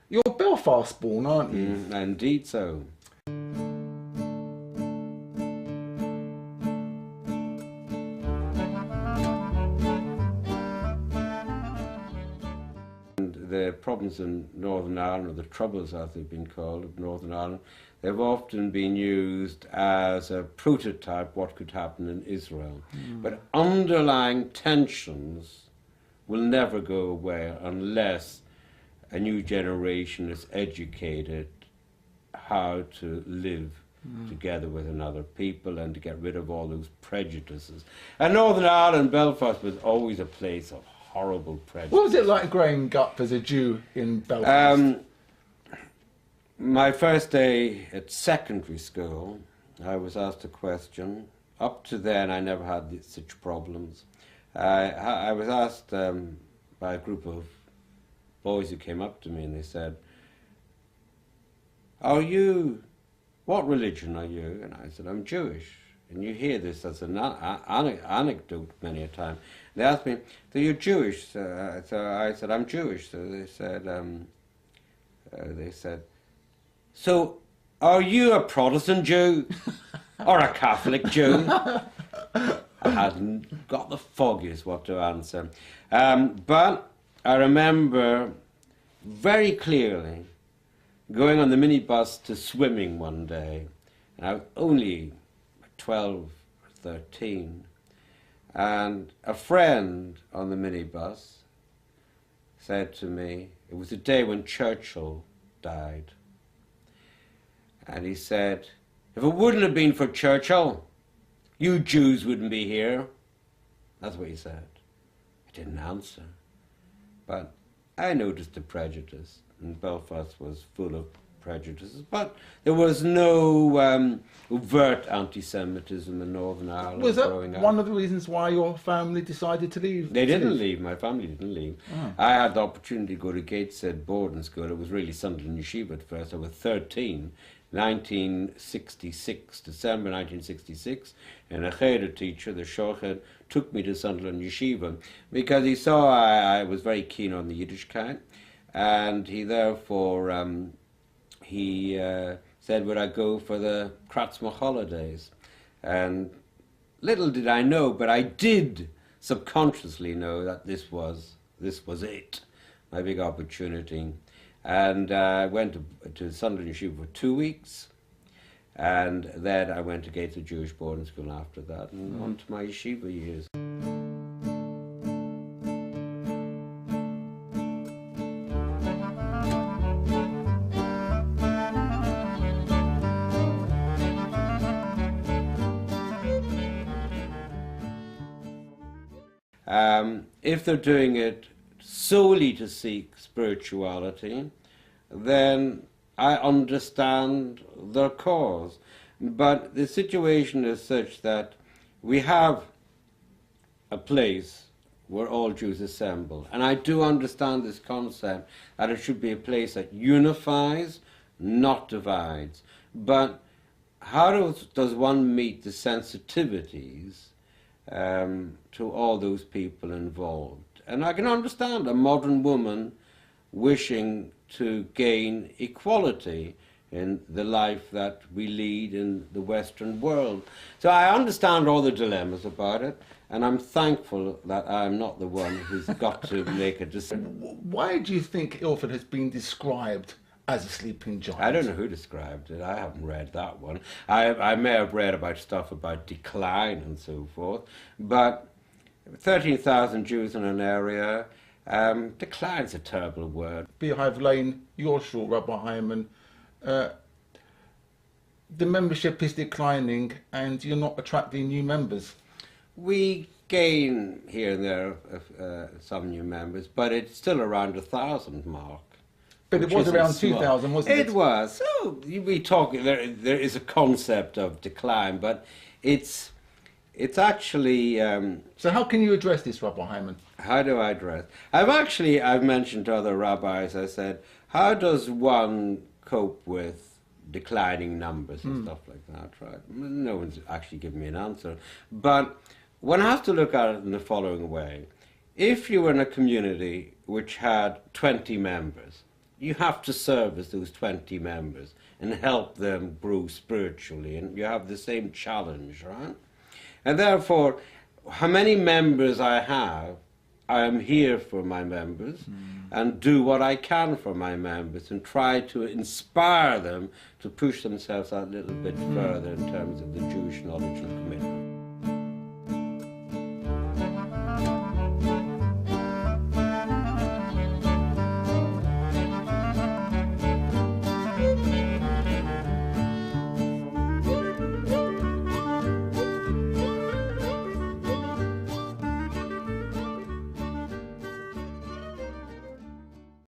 You're Belfast born, aren't you? Indeed so. The problems in Northern Ireland, or the troubles as they've been called of Northern Ireland, they've often been used as a prototype what could happen in Israel. But underlying tensions will never go away unless a new generation is educated how to live together with another people and to get rid of all those prejudices. And Northern Ireland, Belfast, was always a place of horrible prejudice. What was it like growing up as a Jew in Belfast? My first day at secondary school, I was asked a question. Up to then, I never had such problems. I was asked by a group of boys who came up to me and they said, what religion are you? And I said, I'm Jewish. And you hear this as an anecdote many a time. They asked me, so you're Jewish? So I said, I'm Jewish. So they said, so are you a Protestant Jew or a Catholic Jew? I hadn't got the foggiest what to answer. But I remember very clearly going on the minibus to swimming one day. And I was only 12 or 13. And a friend on the minibus said to me, it was the day when Churchill died. And he said, if it wouldn't have been for Churchill, you Jews wouldn't be here. That's what he said. I didn't answer. But I noticed the prejudice, and Belfast was full of prejudices. But there was no overt anti-Semitism in Northern Ireland growing up. Was that one of the reasons why your family decided to leave? They didn't leave. My family didn't leave. Oh. I had the opportunity to go to Gateshead boarding school. It was really Sunderland Yeshiva at first. I was 13. 1966, December 1966, and a cheder teacher, the shochet, took me to Sunderland Yeshiva because he saw I was very keen on the Yiddishkeit, and he therefore said, would I go for the Kratzma holidays? And little did I know, but I did subconsciously know that this was it, my big opportunity. And I went to Sunderland Yeshiva for 2 weeks, and then I went to Gateshead Jewish boarding school after that, and on to my yeshiva years. If they're doing it solely to seek spirituality, then I understand their cause. But the situation is such that we have a place where all Jews assemble. And I do understand this concept that it should be a place that unifies, not divides. But how does one meet the sensitivities to all those people involved? And I can understand a modern woman wishing to gain equality in the life that we lead in the Western world. So I understand all the dilemmas about it, and I'm thankful that I'm not the one who's got to make a decision. Why do you think Ilford has been described as a sleeping giant? I don't know who described it. I haven't read that one. I may have read about stuff about decline and so forth, but 13,000 Jews in an area, decline's a terrible word. Beehive Lane, your shul, Rabbi Hyman, the membership is declining and you're not attracting new members. We gain here and there some new members, but it's still around 1,000 mark. But it was around 2,000, wasn't it? It was. So we talk. There is a concept of decline, but it's actually. So how can you address this, Rabbi Hyman? How do I address? I've mentioned to other rabbis. I said, how does one cope with declining numbers and stuff like that? Right? No one's actually given me an answer, but one has to look at it in the following way: if you were in a community which had 20 members, you have to service those 20 members and help them grow spiritually, and you have the same challenge, right? And therefore, how many members I have, I am here for my members and do what I can for my members and try to inspire them to push themselves a little bit further in terms of the Jewish knowledge and commitment.